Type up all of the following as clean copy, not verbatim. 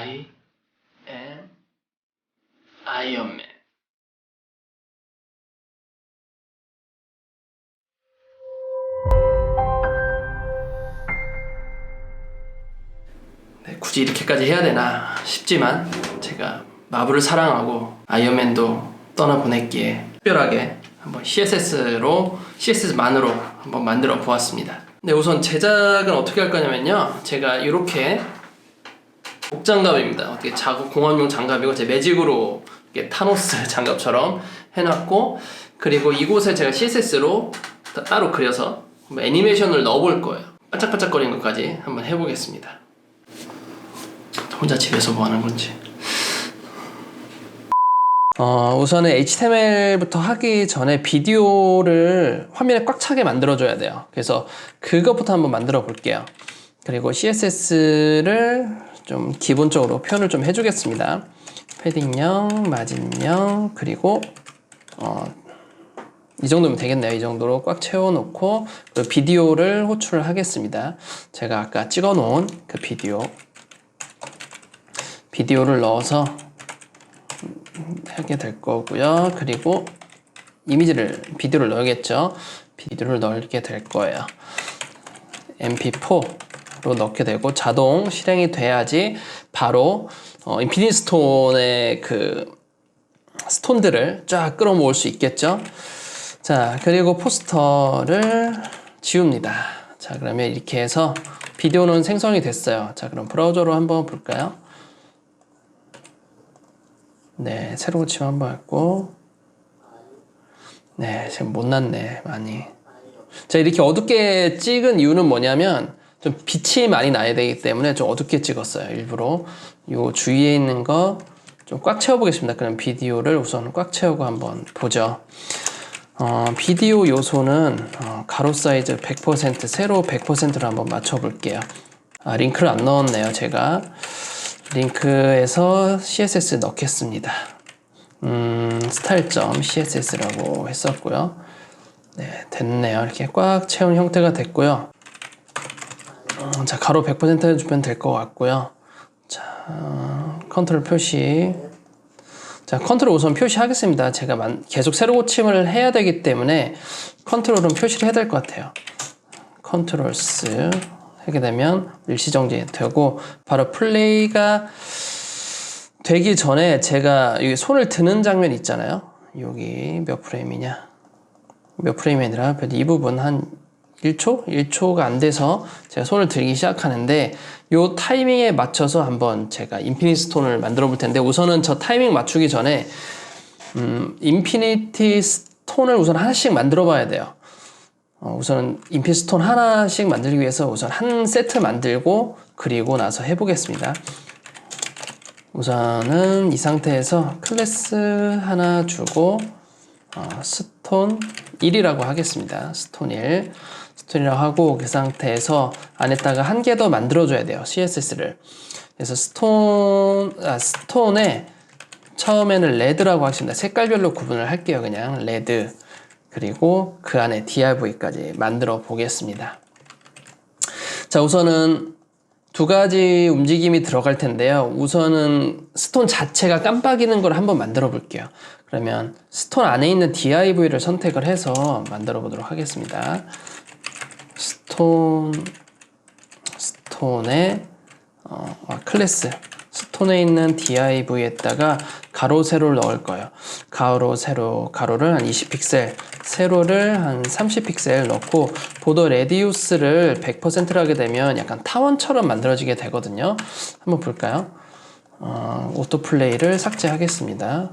I am 아이언맨. 네, 굳이 이렇게까지 해야 되나 싶지만 제가 마블을 사랑하고 아이언맨도 떠나보냈기에 특별하게 한번 CSS만으로 한번 만들어 보았습니다. 네, 우선 제작은 어떻게 할 거냐면요, 제가 이렇게 복장갑입니다. 어떻게 공업용 장갑이고 제 매직으로 타노스 장갑처럼 해놨고, 그리고 이곳에 제가 CSS로 따로 그려서 애니메이션을 넣어볼 거예요. 반짝반짝거리는 것까지 한번 해보겠습니다. 혼자 집에서 뭐 하는 건지. 우선은 HTML부터 하기 전에 비디오를 화면에 꽉 차게 만들어줘야 돼요. 그래서 그것부터 한번 만들어 볼게요. 그리고 CSS를 좀 기본적으로 표현을 좀 해주겠습니다. 패딩0, 마진0, 그리고 이 정도면 되겠네요. 이 정도로 꽉 채워놓고 그 비디오를 호출을 하겠습니다. 제가 아까 찍어놓은 그 비디오를 넣어서 하게 될 거고요. 그리고 비디오를 넣어야겠죠. 비디오를 넣게 될 거예요. mp4로 넣게 되고 자동 실행이 돼야지 바로 인피니티 스톤의 그 스톤들을 쫙 끌어모을 수 있겠죠. 자, 그리고 포스터를 지웁니다. 자, 그러면 이렇게 해서 비디오는 생성이 됐어요. 자, 그럼 브라우저로 한번 볼까요? 네, 새로 고침 한번 했고, 네, 지금 못났네, 많이. 자, 이렇게 어둡게 찍은 이유는 뭐냐면 좀 빛이 많이 나야 되기 때문에 좀 어둡게 찍었어요. 일부러 요 주위에 있는 거 좀 꽉 채워보겠습니다. 그럼 비디오를 우선 꽉 채우고 한번 보죠. 비디오 요소는 가로 사이즈 100%, 세로 100%로 한번 맞춰볼게요. 링크를 안 넣었네요. 제가 링크에서 CSS 넣겠습니다. style.css라고 했었고요. 네, 됐네요. 이렇게 꽉 채운 형태가 됐고요. 자, 가로 100% 해주면 될 것 같고요. 자, 컨트롤 표시. 자, 컨트롤 우선 표시하겠습니다. 제가 계속 새로 고침을 해야 되기 때문에 컨트롤은 표시를 해야 될 것 같아요. 컨트롤 S 하게 되면 일시정지 되고, 바로 플레이가 되기 전에 제가 여기 손을 드는 장면 있잖아요. 여기 몇 프레임이냐? 몇 프레임이 아니라 이 부분 한 1초? 1초가 안 돼서 제가 손을 들기 시작하는데, 요 타이밍에 맞춰서 한번 제가 인피니티 스톤을 만들어 볼 텐데, 우선은 저 타이밍 맞추기 전에 인피니티 스톤을 우선 하나씩 만들어 봐야 돼요. 우선 인피니티 스톤 하나씩 만들기 위해서 우선 한 세트 만들고 그리고 나서 해보겠습니다. 우선은 이 상태에서 클래스 하나 주고 스톤 1이라고 하겠습니다. 스톤 1이라고 하고, 그 상태에서 안에다가 한 개 더 만들어줘야 돼요. CSS를. 그래서 스톤에 처음에는 레드라고 하겠습니다. 색깔별로 구분을 할게요. 그냥 레드. 그리고 그 안에 DRV까지 만들어 보겠습니다. 자, 우선은 두 가지 움직임이 들어갈 텐데요. 우선은 스톤 자체가 깜빡이는 걸 한번 만들어 볼게요. 그러면 스톤 안에 있는 DIV를 선택을 해서 만들어 보도록 하겠습니다. 스톤에 클래스 스톤에 있는 div에다가 가로 세로를 넣을 거예요. 가로 세로, 가로를 한 20픽셀, 세로를 한 30픽셀 넣고, 보더 레디우스를 100%로 하게 되면 약간 타원처럼 만들어지게 되거든요. 한번 볼까요? 오토플레이를 삭제하겠습니다.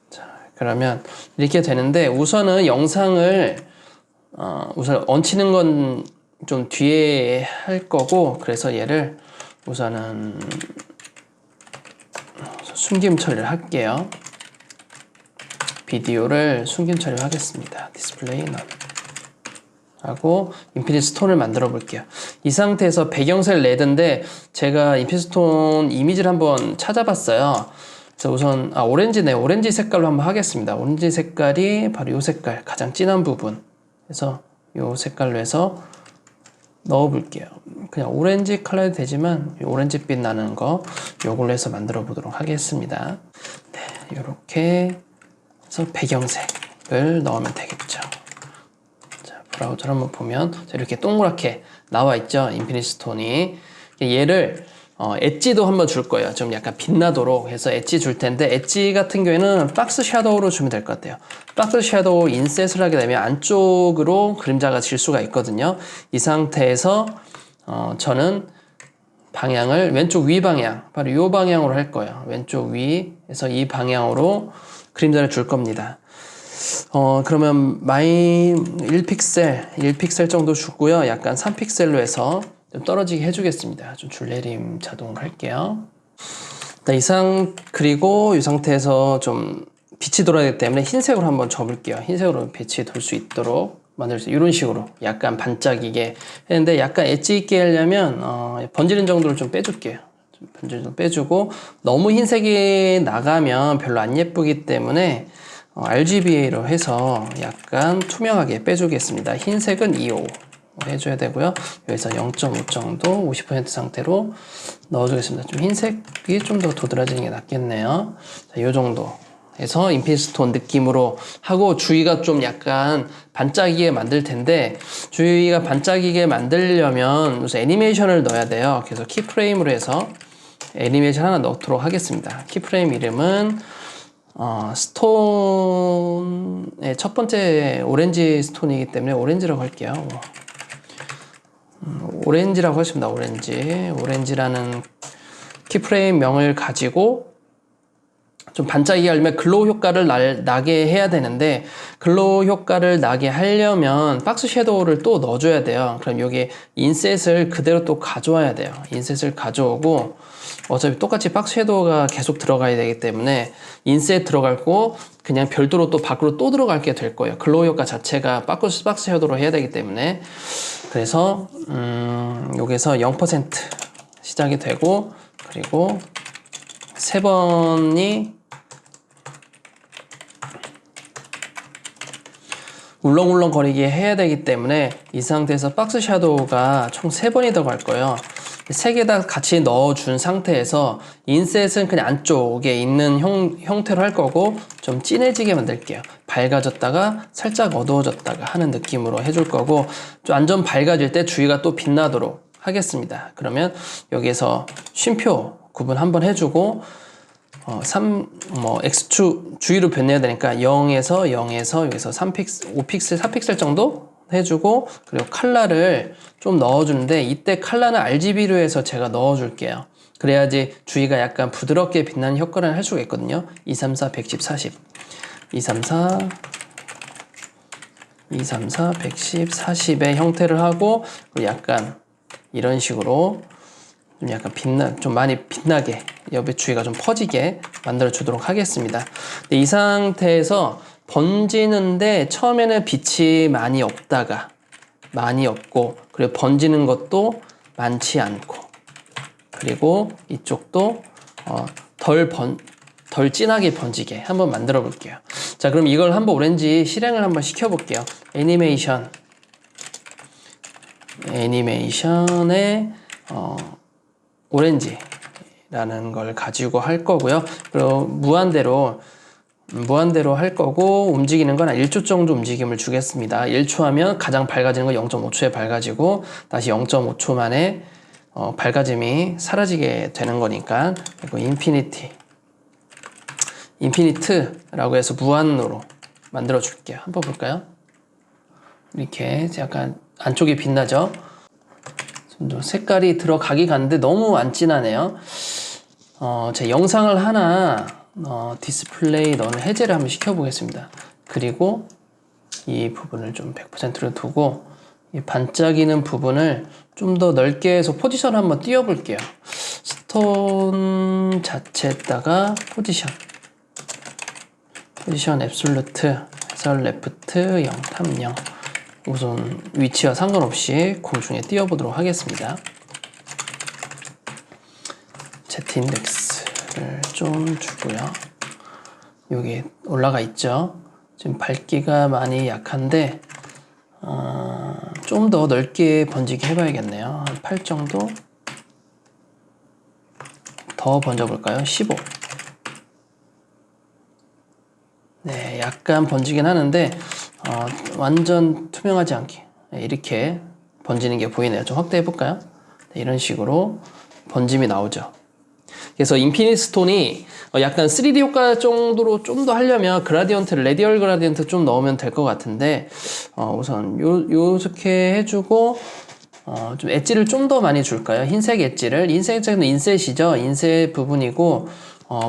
자, 그러면 이렇게 되는데, 우선은 영상을 우선 얹히는 건 좀 뒤에 할 거고, 그래서 얘를 우선은 숨김 처리를 할게요. 비디오를 숨김 처리를 하겠습니다. 디스플레이 none 하고 인피니티 스톤을 만들어 볼게요. 이 상태에서 배경색 레드인데 제가 인피니티 스톤 이미지를 한번 찾아봤어요. 그래서 우선 오렌지네. 오렌지 색깔로 한번 하겠습니다. 오렌지 색깔이 바로 이 색깔, 가장 진한 부분. 그래서 이 색깔로 해서 넣어 볼게요. 그냥 오렌지 컬러도 되지만 오렌지빛 나는 거 요걸로 해서 만들어 보도록 하겠습니다. 네, 이렇게 해서 배경색을 넣으면 되겠죠. 자, 브라우저를 한번 보면 이렇게 동그랗게 나와 있죠. 인피니티 스톤이. 얘를 엣지도 한번 줄 거예요. 좀 약간 빛나도록 해서 엣지 줄 텐데, 엣지 같은 경우에는 박스 섀도우로 주면 될 것 같아요. 박스 섀도우 인셋을 하게 되면 안쪽으로 그림자가 질 수가 있거든요. 이 상태에서 저는 방향을 왼쪽 위 방향, 바로 이 방향으로 할 거예요. 왼쪽 위에서 이 방향으로 그림자를 줄 겁니다. 그러면 1픽셀 정도 주고요. 약간 3픽셀로 해서 좀 떨어지게 해주겠습니다. 좀 줄내림 자동으로 할게요. 그리고 이 상태에서 좀 빛이 돌아야 되기 때문에 흰색으로 한번 접을게요. 흰색으로 빛이 돌 수 있도록 만들어주세요. 이런 식으로 약간 반짝이게 했는데, 약간 엣지 있게 하려면 번지는 정도를 좀 빼줄게요. 좀 번지는 좀 빼주고, 너무 흰색이 나가면 별로 안 예쁘기 때문에 RGBA로 해서 약간 투명하게 빼주겠습니다. 흰색은 2.5 해줘야 되고요. 여기서 0.5 정도 50% 상태로 넣어주겠습니다. 좀 흰색이 좀 더 도드라지는 게 낫겠네요. 자, 이 정도 해서 인피니티 스톤 느낌으로 하고, 주위가 좀 약간 반짝이게 만들 텐데, 주위가 반짝이게 만들려면 우선 애니메이션을 넣어야 돼요. 그래서 키프레임으로 해서 애니메이션 하나 넣도록 하겠습니다. 키프레임 이름은 스톤의 첫 번째 오렌지 스톤이기 때문에 오렌지라고 할게요. 오렌지라고 하십니다. 오렌지라는 키프레임 명을 가지고 좀 반짝이게 하려면 글로우 효과를 나게 해야 되는데, 글로우 효과를 나게 하려면 박스 섀도우를 또 넣어줘야 돼요. 그럼 여기 인셋을 그대로 또 가져와야 돼요. 인셋을 가져오고, 어차피 똑같이 박스 섀도우가 계속 들어가야 되기 때문에 인셋 들어갈고 그냥 별도로 또 밖으로 또 들어갈 게 될 거예요. 글로우 효과 자체가 박스 섀도우로 해야 되기 때문에. 그래서 여기서 0% 시작이 되고, 그리고 3번이 울렁울렁 거리게 해야 되기 때문에, 이 상태에서 박스 섀도우가 총 3번이 들어갈 거예요. 3개 다 같이 넣어준 상태에서 인셋은 그냥 안쪽에 있는 형태로 할 거고, 좀 진해지게 만들게요. 밝아졌다가 살짝 어두워졌다가 하는 느낌으로 해줄 거고, 좀 완전 밝아질 때 주위가 또 빛나도록 하겠습니다. 그러면 여기에서 쉼표 구분 한번 해주고, X축 주위로 변해야 되니까 0에서 여기서 5픽셀, 4픽셀 정도 해주고, 그리고 컬러를 좀 넣어주는데, 이때 컬러는 RGB로 해서 제가 넣어줄게요. 그래야지 주위가 약간 부드럽게 빛나는 효과를 할 수가 있거든요. 234, 110, 40 234, 110, 40의 형태를 하고, 그리고 약간 이런 식으로 좀 약간 좀 많이 빛나게, 옆에 주위가 좀 퍼지게 만들어 주도록 하겠습니다. 근데 이 상태에서 번지는데 처음에는 빛이 많이 없다가 많이 없고, 그리고 번지는 것도 많지 않고, 그리고 이쪽도 덜 진하게 번지게 한번 만들어 볼게요. 자, 그럼 이걸 한번 오렌지 실행을 한번 시켜 볼게요. 애니메이션에 오렌지라는 걸 가지고 할 거고요. 그리고 무한대로 할 거고, 움직이는 건 1초 정도 움직임을 주겠습니다. 1초 하면 가장 밝아지는 건 0.5초에 밝아지고, 다시 0.5초 만에 밝아짐이 사라지게 되는 거니까. 그리고 인피니트라고 해서 무한으로 만들어 줄게요. 한번 볼까요? 이렇게 약간 안쪽이 빛나죠? 좀 색깔이 들어가긴 가는데 너무 안 진하네요. 제 영상을 하나 디스플레이 넣는 해제를 한번 시켜보겠습니다. 그리고 이 부분을 좀 100%로 두고, 이 반짝이는 부분을 좀 더 넓게 해서 포지션을 한번 띄워볼게요. 스톤 자체에다가 포지션 앱솔루트 해서 레프트 0, 탑 0. 우선 위치와 상관없이 공중에 띄워보도록 하겠습니다. Z 인덱스를 좀 주고요. 여기 올라가 있죠. 지금 밝기가 많이 약한데 좀 더 넓게 번지게 해봐야겠네요. 한 8 정도 더 번져볼까요? 15. 네, 약간 번지긴 하는데 완전 투명하지 않게 이렇게 번지는 게 보이네요. 좀 확대해 볼까요? 네, 이런 식으로 번짐이 나오죠. 그래서 인피니티 스톤이 약간 3D 효과 정도로 좀 더 하려면 그라디언트를 레디얼 그라디언트 좀 넣으면 될 것 같은데 우선 요렇게 해주고 좀 엣지를 좀 더 많이 줄까요? 흰색 엣지를. 흰색 엣지는 인셋이죠. 인셋 부분이고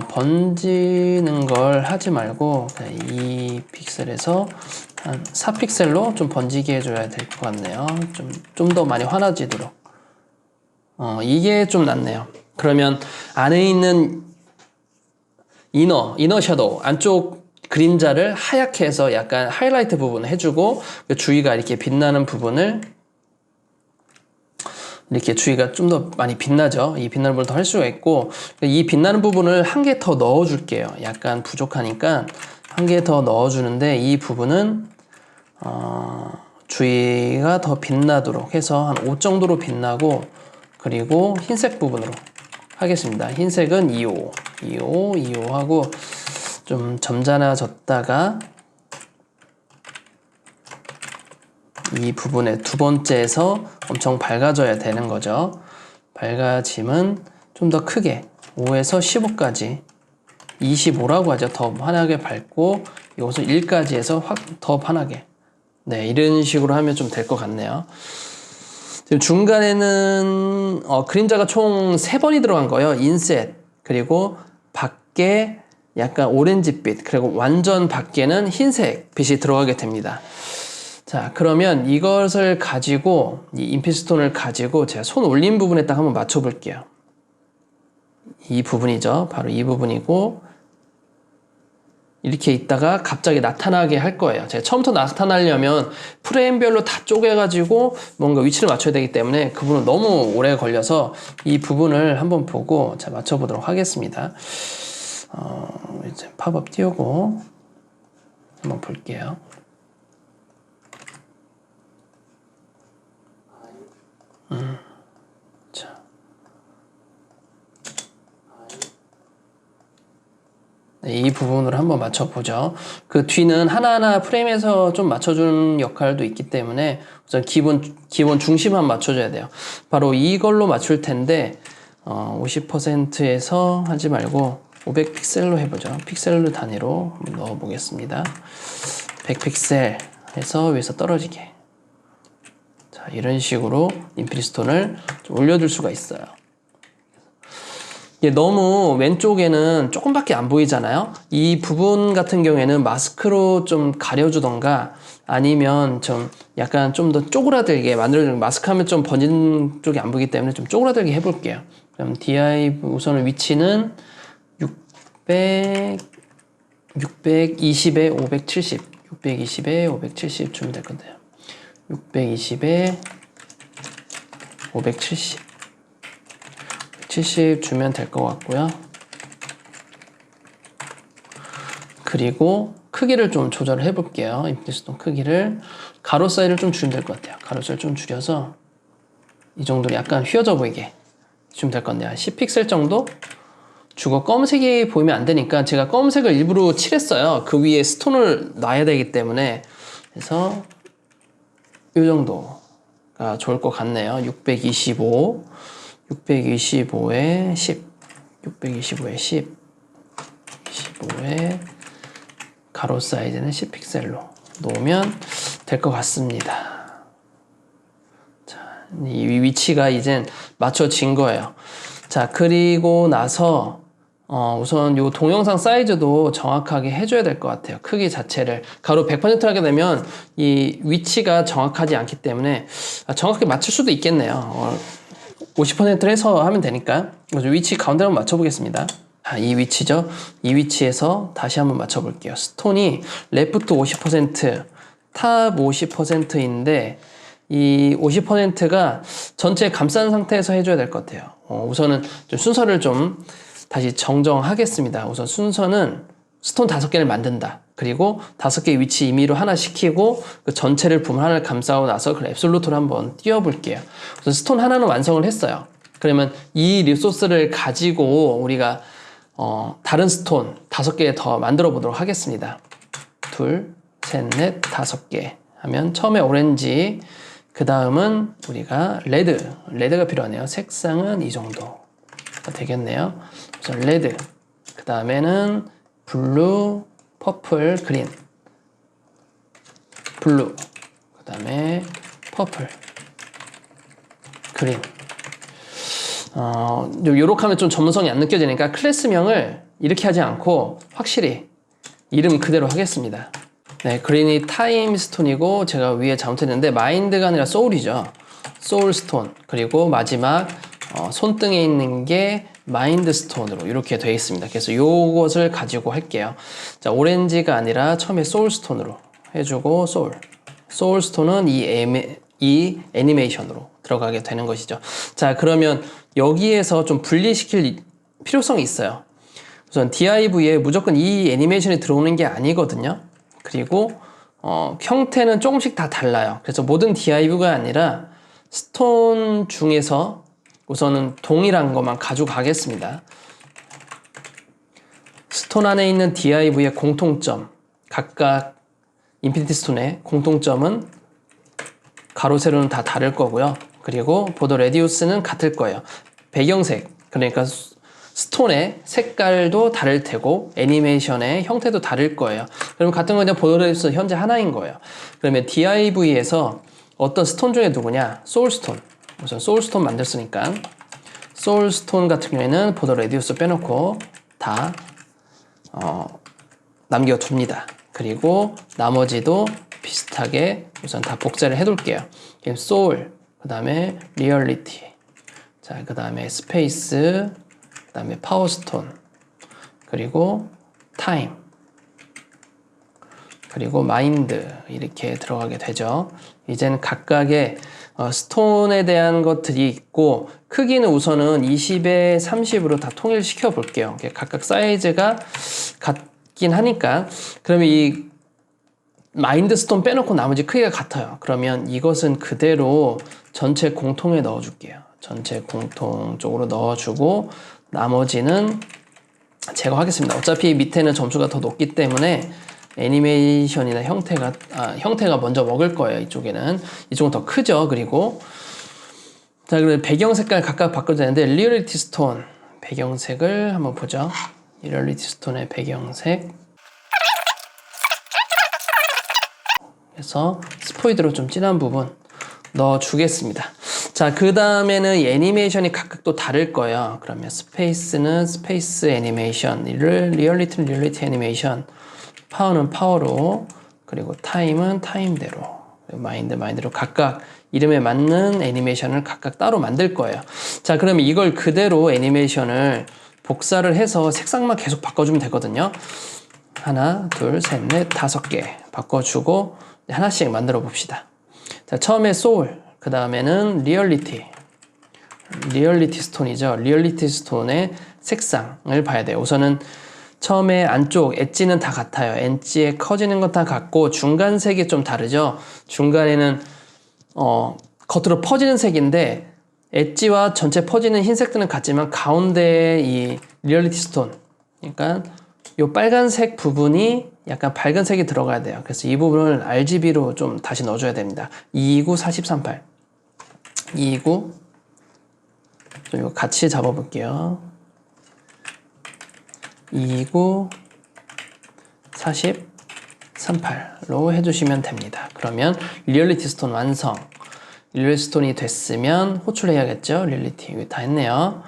번지는 걸 하지 말고 2픽셀에서 한 4픽셀로 좀 번지게 해줘야 될 것 같네요. 좀 더 많이 환해지도록. 이게 좀 낫네요. 그러면 안에 있는 이너 섀도우 안쪽 그림자를 하얗게 해서 약간 하이라이트 부분을 해주고 주위가 이렇게 빛나는 부분을 이렇게 주위가 좀 더 많이 빛나죠. 이 빛나는 부분을 더 할 수가 있고 이 빛나는 부분을 한 개 더 넣어줄게요. 약간 부족하니까 한 개 더 넣어주는데 이 부분은 주위가 더 빛나도록 해서 한 5 정도로 빛나고 그리고 흰색 부분으로 하겠습니다. 흰색은 25 하고 좀 점잖아졌다가 이 부분의 두 번째에서 엄청 밝아져야 되는 거죠. 밝아짐은 좀 더 크게 5에서 15까지 25라고 하죠. 더 환하게 밝고 이것을 1까지 해서 확 더 환하게 네 이런 식으로 하면 좀 될 것 같네요. 지금 중간에는 그림자가 총 3번이 들어간 거예요. 인셋 그리고 밖에 약간 오렌지빛 그리고 완전 밖에는 흰색 빛이 들어가게 됩니다. 자 그러면 이것을 가지고 이 인피스톤을 가지고 제가 손 올린 부분에 딱 한번 맞춰 볼게요. 이 부분이죠. 바로 이 부분이고 이렇게 있다가 갑자기 나타나게 할 거예요. 제가 처음부터 나타나려면 프레임별로 다 쪼개가지고 뭔가 위치를 맞춰야 되기 때문에 그 부분은 너무 오래 걸려서 이 부분을 한번 보고 자 맞춰보도록 하겠습니다. 이제 팝업 띄우고 한번 볼게요. 자. 네, 이 부분으로 한번 맞춰보죠. 그 뒤는 하나하나 프레임에서 좀 맞춰주는 역할도 있기 때문에 우선 기본 중심만 맞춰줘야 돼요. 바로 이걸로 맞출 텐데 50%에서 하지 말고 500픽셀로 해보죠. 픽셀로 단위로 한번 넣어보겠습니다. 100픽셀 해서 위에서 떨어지게. 자, 이런 식으로 인피니스톤을 좀 올려줄 수가 있어요. 너무 왼쪽에는 조금밖에 안 보이잖아요. 이 부분 같은 경우에는 마스크로 좀 가려주던가 아니면 좀 약간 좀 더 쪼그라들게 만들어주는 마스크 하면 좀 번진 쪽이 안 보이기 때문에 좀 쪼그라들게 해볼게요. 그럼 DI 우선은 위치는 620에 570 620에 570 주면 될 건데요. 620에 570 70 주면 될 것 같고요. 그리고 크기를 좀 조절을 해볼게요. 인피니스톤 크기를 가로 사이를 좀 줄이면 될 것 같아요. 가로 사이를 좀 줄여서 이 정도로 약간 휘어져 보이게 주면 될 건데요. 10픽셀 정도 주고 검은색이 보이면 안 되니까 제가 검은색을 일부러 칠했어요. 그 위에 스톤을 놔야 되기 때문에 그래서 이 정도가 좋을 것 같네요. 625에 10 625에 10 25에 가로 사이즈는 10픽셀로 놓으면 될 것 같습니다. 자, 이 위치가 이젠 맞춰진 거예요. 자, 그리고 나서 우선 이 동영상 사이즈도 정확하게 해줘야 될 것 같아요. 크기 자체를 가로 100% 하게 되면 이 위치가 정확하지 않기 때문에 정확하게 맞출 수도 있겠네요. 50%를 해서 하면 되니까 위치 가운데 한번 맞춰보겠습니다. 이 위치죠. 이 위치에서 다시 한번 맞춰볼게요. 스톤이 레프트 50%, 탑 50%인데 이 50%가 전체 감싼 상태에서 해줘야 될 것 같아요. 우선은 좀 순서를 좀 다시 정정하겠습니다. 우선 순서는 스톤 5개를 만든다. 그리고 5개의 위치 임의로 하나 시키고 그 전체를 부분 하나를 감싸고 나서 그 앱솔루트로 한번 띄워볼게요. 우선 스톤 하나는 완성을 했어요. 그러면 이 리소스를 가지고 우리가 다른 스톤 5개 더 만들어 보도록 하겠습니다. 둘, 셋, 넷, 5개 하면 처음에 오렌지, 그 다음은 우리가 레드가 필요하네요. 색상은 이 정도가 되겠네요. 우선 레드, 그 다음에는 블루, 퍼플, 그린, 블루, 그 다음에 퍼플, 그린. 요렇게 하면 좀 전문성이 안 느껴지니까 클래스명을 이렇게 하지 않고 확실히 이름 그대로 하겠습니다. 네, 그린이 타임 스톤이고 제가 위에 잘못했는데 마인드가 아니라 소울이죠. 소울 스톤. 그리고 마지막 손등에 있는 게 마인드 스톤으로 이렇게 되어 있습니다. 그래서 요것을 가지고 할게요. 자, 오렌지가 아니라 처음에 소울 스톤으로 해주고 소울 스톤은 이 애니메이션으로 들어가게 되는 것이죠. 자, 그러면 여기에서 좀 분리시킬 필요성이 있어요. 우선 DIV에 무조건 이 애니메이션이 들어오는 게 아니거든요. 그리고 형태는 조금씩 다 달라요. 그래서 모든 DIV가 아니라 스톤 중에서 우선은 동일한 것만 가져가겠습니다. 스톤 안에 있는 DIV의 공통점, 각각 인피니티 스톤의 공통점은 가로 세로는 다 다를 거고요. 그리고 보더 레디우스는 같을 거예요. 배경색, 그러니까 스톤의 색깔도 다를 테고 애니메이션의 형태도 다를 거예요. 그러면 같은 건 그냥 보더 레디우스 현재 하나인 거예요. 그러면 DIV에서 어떤 스톤 중에 누구냐? 소울스톤. 우선 소울스톤 만들었으니까 소울스톤 같은 경우에는 보더 레디우스 빼놓고 다 남겨둡니다. 그리고 나머지도 비슷하게 우선 다 복제를 해둘게요. 소울, 그 다음에 리얼리티, 자, 그 다음에 스페이스, 그 다음에 파워스톤, 그리고 타임, 그리고 마인드 이렇게 들어가게 되죠. 이제는 각각의 스톤에 대한 것들이 있고 크기는 우선은 20에 30으로 다 통일시켜 볼게요. 각각 사이즈가 같긴 하니까. 그러면 이 마인드 스톤 빼놓고 나머지 크기가 같아요. 그러면 이것은 그대로 전체 공통에 넣어줄게요. 전체 공통 쪽으로 넣어주고 나머지는 제거하겠습니다. 어차피 밑에는 점수가 더 높기 때문에 애니메이션이나 형태가 먼저 먹을 거예요. 이쪽에는. 이쪽은 더 크죠. 그리고 자, 그럼 배경 색깔 각각 바꿔도 되는데 리얼리티 스톤 배경색을 한번 보죠. 리얼리티 스톤의 배경색. 그래서 스포이드로 좀 진한 부분 넣어주겠습니다. 자, 그 다음에는 이 애니메이션이 각각 또 다를 거예요. 그러면 스페이스는 스페이스 애니메이션, 리얼리티는 리얼리티 애니메이션, 파워는 파워로, 그리고 타임은 타임대로, 마인드로 각각 이름에 맞는 애니메이션을 각각 따로 만들 거예요. 자, 그러면 이걸 그대로 애니메이션을 복사를 해서 색상만 계속 바꿔주면 되거든요. 하나, 둘, 셋, 넷, 5개 바꿔주고 하나씩 만들어 봅시다. 자, 처음에 소울, 그 다음에는 리얼리티 스톤이죠. 리얼리티 스톤의 색상을 봐야 돼요. 우선은 처음에 안쪽 엣지는 다 같아요. 엣지에 커지는 건 다 같고 중간 색이 좀 다르죠. 중간에는 겉으로 퍼지는 색인데 엣지와 전체 퍼지는 흰색들은 같지만 가운데 이 리얼리티 스톤, 그러니까 이 빨간색 부분이 약간 밝은 색이 들어가야 돼요. 그래서 이 부분을 RGB로 좀 다시 넣어줘야 됩니다. 229 4038 229 좀 이거 같이 잡아볼게요. 229 4038로 해주시면 됩니다. 그러면 리얼리티 스톤 완성. 리얼리티 스톤이 됐으면 호출해야겠죠. 리얼리티 다 했네요.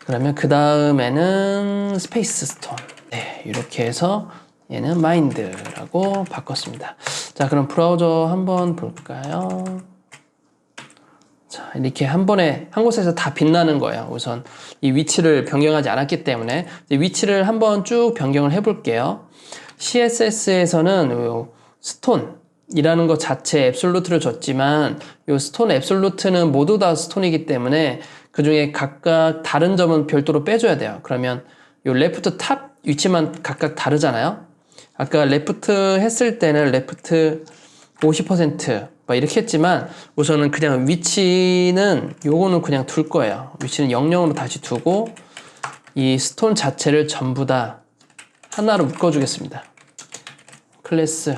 그러면 그 다음에는 스페이스 스톤. 네, 이렇게 해서 얘는 마인드라고 바꿨습니다. 자, 그럼 브라우저 한번 볼까요? 자, 이렇게 한 번에 한 곳에서 다 빛나는 거예요. 우선 이 위치를 변경하지 않았기 때문에 위치를 한번 쭉 변경을 해볼게요. CSS에서는 스톤이라는 것 자체 앱솔루트를 줬지만 이 스톤 앱솔루트는 모두 다 스톤이기 때문에 그 중에 각각 다른 점은 별도로 빼줘야 돼요. 그러면 이 레프트 탑 위치만 각각 다르잖아요. 아까 레프트 했을 때는 레프트 50%막 이렇게 했지만 우선은 그냥 위치는 요거는 그냥 둘 거예요. 위치는 00으로 다시 두고 이 스톤 자체를 전부 다 하나로 묶어주겠습니다. 클래스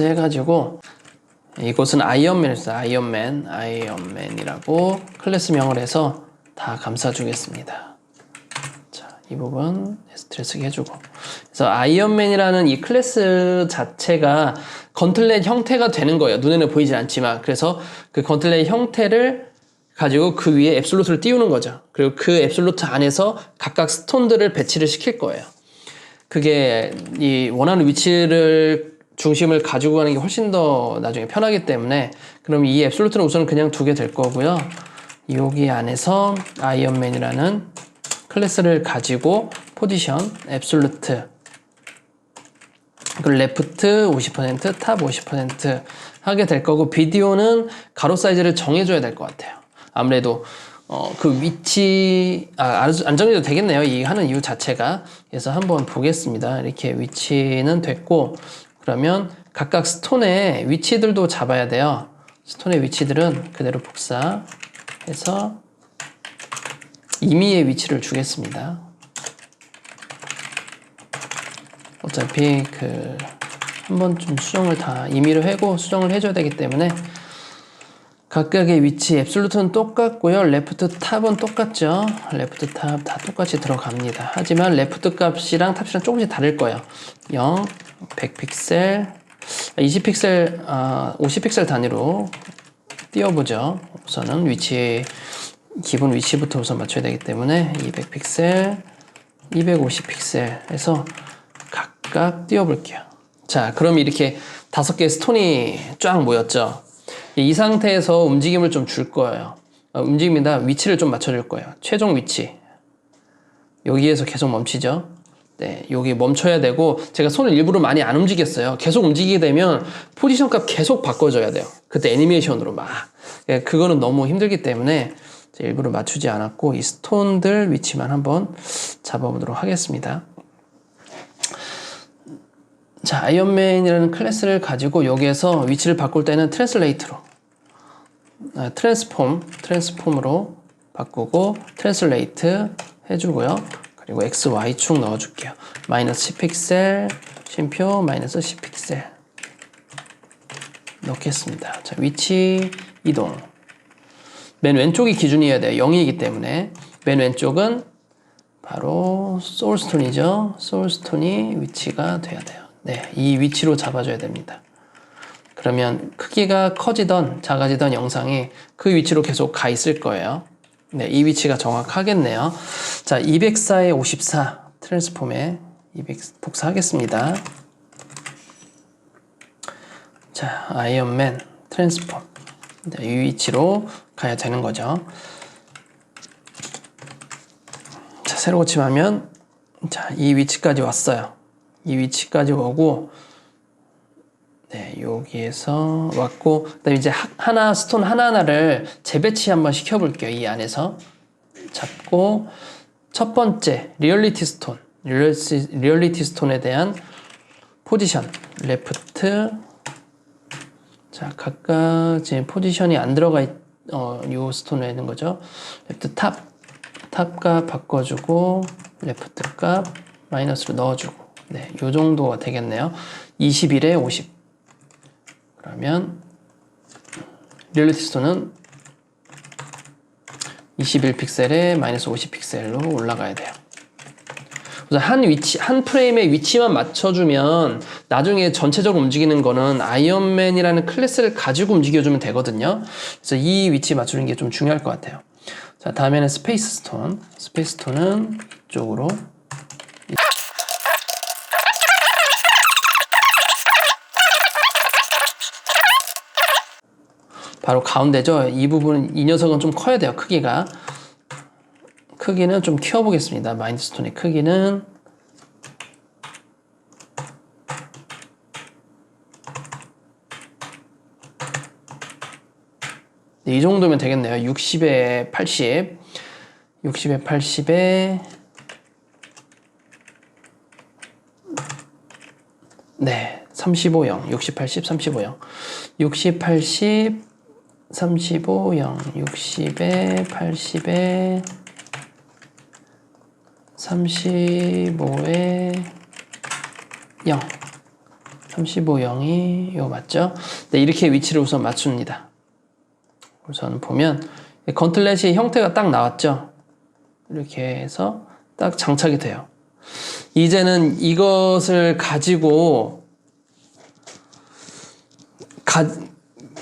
해가지고 이곳은 아이언맨이었어요. 아이언맨이라고 클래스명을 해서 다 감싸주겠습니다. 자, 이 부분 스트레스게 해주고. 그래서 아이언맨이라는 이 클래스 자체가 건틀렛 형태가 되는 거예요. 눈에는 보이지 않지만. 그래서 그 건틀렛 형태를 가지고 그 위에 앱솔루트를 띄우는 거죠. 그리고 그 앱솔루트 안에서 각각 스톤들을 배치를 시킬 거예요. 그게 이 원하는 위치를 중심을 가지고 가는 게 훨씬 더 나중에 편하기 때문에 그럼 이 앱솔루트는 우선 그냥 두게 될 거고요. 여기 안에서 아이언맨이라는 클래스를 가지고 포지션, 앱솔루트, 그리고 레프트 50%, 탑 50% 하게 될 거고 비디오는 가로 사이즈를 정해줘야 될 것 같아요. 아무래도 그 위치 안 정해도 되겠네요. 이 하는 이유 자체가. 그래서 한번 보겠습니다. 이렇게 위치는 됐고 그러면 각각 스톤의 위치들도 잡아야 돼요. 스톤의 위치들은 그대로 복사해서 임의의 위치를 주겠습니다. 어차피 한번 좀 수정을 다 임의로 하고 수정을 해줘야 되기 때문에 각각의 위치 앱솔루트는 똑같고요. 레프트 탑은 똑같죠. 레프트 탑 다 똑같이 들어갑니다. 하지만 레프트 값이랑 탑이랑 조금씩 다를 거예요. 0, 100픽셀, 20픽셀, 50픽셀 단위로 띄워보죠. 우선은 기본 위치부터 우선 맞춰야 되기 때문에 200픽셀, 250픽셀 해서 각각 띄워볼게요. 자, 그럼 이렇게 5개의 스톤이 쫙 모였죠. 이 상태에서 움직임을 좀 줄 거예요. 움직임이다 위치를 좀 맞춰줄 거예요. 최종 위치. 여기에서 계속 멈추죠. 네, 여기 멈춰야 되고 제가 손을 일부러 많이 안 움직였어요. 계속 움직이게 되면 포지션 값 계속 바꿔줘야 돼요. 그때 애니메이션으로 막. 그거는 너무 힘들기 때문에 일부러 맞추지 않았고 이 스톤들 위치만 한번 잡아보도록 하겠습니다. 자, 아이언맨이라는 클래스를 가지고 여기에서 위치를 바꿀 때는 트랜슬레이트로 트랜스폼으로 바꾸고 트랜슬레이트 해주고요. 그리고 XY축 넣어줄게요. 마이너스 10픽셀, 쉼표 마이너스 10픽셀 넣겠습니다. 자, 위치 이동. 맨 왼쪽이 기준이어야 돼요. 0이기 때문에 맨 왼쪽은 바로 소울스톤이죠. 소울스톤이 위치가 돼야 돼요. 네, 이 위치로 잡아줘야 됩니다. 그러면 크기가 커지던 작아지던 영상이 그 위치로 계속 가 있을 거예요. 네, 이 위치가 정확하겠네요. 자, 204에 54 트랜스폼에 200 복사하겠습니다. 자, 아이언맨 트랜스폼. 네, 이 위치로 가야 되는 거죠. 자, 새로 고침하면 자, 이 위치까지 왔어요. 이 위치까지 오고 네, 여기에서 왔고 그다음에 이제 스톤 하나하나를 재배치 한번 시켜볼게요. 이 안에서 잡고 첫 번째 리얼리티 스톤에 대한 포지션 레프트. 자, 각각 지금 포지션이 안 들어가 요 스톤에 있는 거죠. 레프트 탑값 바꿔주고 레프트 값 마이너스로 넣어주고 네, 요 정도가 되겠네요. 21에 50. 그러면 리얼리티 스톤은 21픽셀에 마이너스 50픽셀로 올라가야 돼요. 우선 한 프레임의 위치만 맞춰주면 나중에 전체적으로 움직이는 거는 아이언맨이라는 클래스를 가지고 움직여주면 되거든요. 그래서 이 위치 맞추는 게 좀 중요할 것 같아요. 자, 다음에는 스페이스 스톤. 스페이스 스톤은 이쪽으로 바로 가운데죠. 이 부분, 이 녀석은 좀 커야 돼요. 크기는 좀 키워보겠습니다. 마인드 스톤의 크기는 네, 이 정도면 되겠네요. 60에 80. 60에 80에 네, 35, 0, 60, 80, 35, 0. 60, 80, 35, 0. 60에 80에 35에 0. 35, 0이 이거 맞죠? 네, 이렇게 위치를 우선 맞춥니다. 우선 보면 건틀렛이 형태가 딱 나왔죠? 이렇게 해서 딱 장착이 돼요. 이제는 이것을 가지고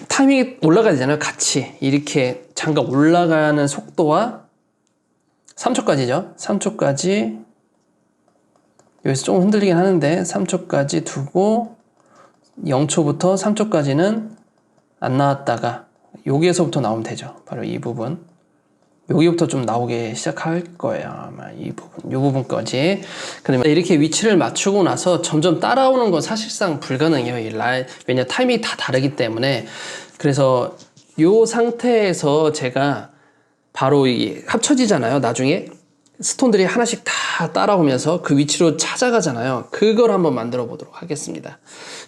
타이밍이 올라가야 되잖아요. 같이 이렇게 장갑 올라가는 속도와 3초까지죠. 3초까지 여기서 조금 흔들리긴 하는데 3초까지 두고 0초부터 3초까지는 안 나왔다가 여기에서부터 나오면 되죠. 바로 이 부분. 여기부터 좀 나오게 시작할 거예요. 아마 이 부분까지. 그러면 이렇게 위치를 맞추고 나서 점점 따라오는 건 사실상 불가능해요. 왜냐 타이밍이 다 다르기 때문에. 그래서 이 상태에서 제가 바로 이 합쳐지잖아요. 나중에 스톤들이 하나씩 다 따라오면서 그 위치로 찾아가잖아요. 그걸 한번 만들어 보도록 하겠습니다.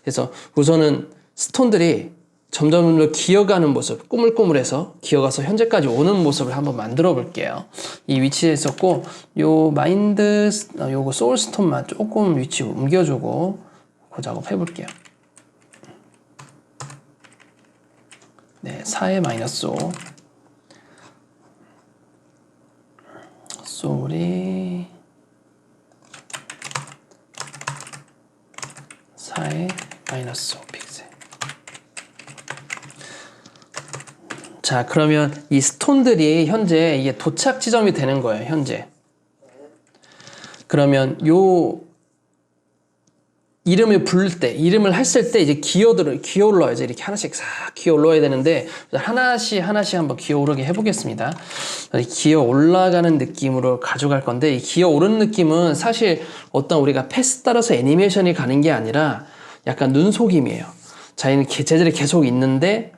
그래서 우선은 스톤들이 점점 기어가는 모습, 꾸물꾸물해서 기어가서 현재까지 오는 모습을 한번 만들어 볼게요. 이 위치에 있었고, 요거 소울스톤만 조금 위치 옮겨주고, 그 작업 해볼게요. 네, 4의 마이너스 5. 소울이 4의 마이너스 5 픽셀. 자, 그러면 이 스톤들이 현재 이게 도착 지점이 되는 거예요, 현재. 그러면 요 이름을 부를 때, 이름을 했을 때 이제 기어 올라와야죠. 이렇게 하나씩 싹 기어 올라와야 되는데, 하나씩 한번 기어 오르게 해보겠습니다. 기어 올라가는 느낌으로 가져갈 건데, 이 기어 오르는 느낌은 사실 어떤 우리가 패스 따라서 애니메이션이 가는 게 아니라 약간 눈속임이에요. 자, 얘는 제자리에 계속 있는데,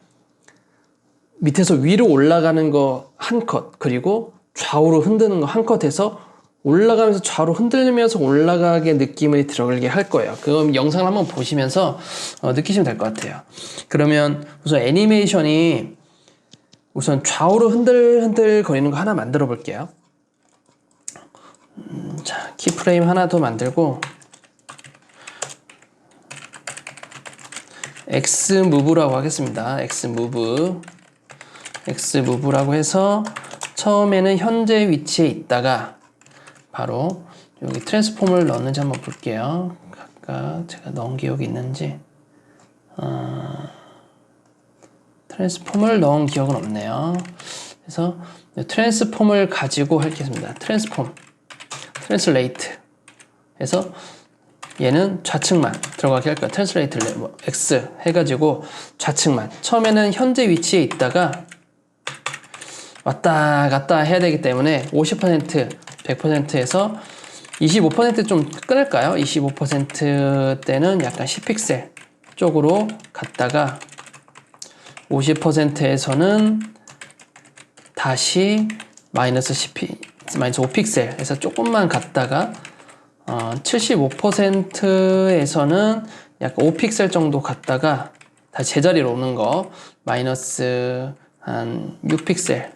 밑에서 위로 올라가는 거 한 컷, 그리고 좌우로 흔드는 거 한 컷에서 올라가면서 좌우로 흔들면서 올라가게 느낌을 들어가게 할 거예요. 그럼 영상을 한번 보시면서 느끼시면 될 것 같아요. 그러면 우선 애니메이션이 우선 좌우로 흔들흔들 거리는 거 하나 만들어 볼게요. 자, 키프레임 하나 더 만들고 X무브라고 하겠습니다. X무브라고 해서 처음에는 현재 위치에 있다가 바로 여기 트랜스폼을 넣었는지 한번 볼게요. 각각 제가 넣은 기억이 있는지 트랜스폼을 넣은 기억은 없네요. 그래서 트랜스폼을 가지고 하겠습니다. 트랜슬레이트 해서 얘는 좌측만 들어가게 할 거예요. 트랜슬레이트 X 해가지고 좌측만. 처음에는 현재 위치에 있다가 왔다 갔다 해야 되기 때문에 50%, 100%에서 25% 좀 끊을까요? 25%대는 약간 10픽셀 쪽으로 갔다가 50%에서는 다시 마이너스 5픽셀 해서 조금만 갔다가 75%에서는 약간 5픽셀 정도 갔다가 다시 제자리로 오는 거 마이너스 한 6픽셀에서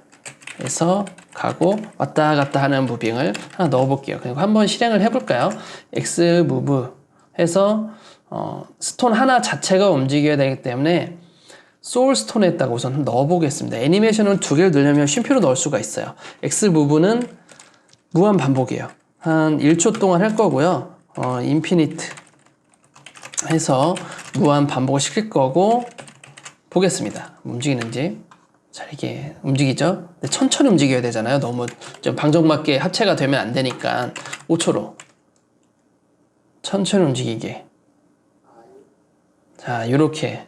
가고 왔다 갔다 하는 무빙을 하나 넣어 볼게요. 그리고 한번 실행을 해 볼까요? X 무브 해서 스톤 하나 자체가 움직여야 되기 때문에 소울 스톤에다가 우선 넣어 보겠습니다. 애니메이션을 두 개를 넣으려면 쉼표로 넣을 수가 있어요. X 무브는 무한 반복이에요. 한 1초 동안 할 거고요. 인피니트 해서 무한 반복을 시킬 거고 보겠습니다. 움직이는지. 자, 이게 움직이죠? 근데 천천히 움직여야 되잖아요. 너무 좀 방정맞게 합체가 되면 안 되니까 5초로 천천히 움직이게. 자, 이렇게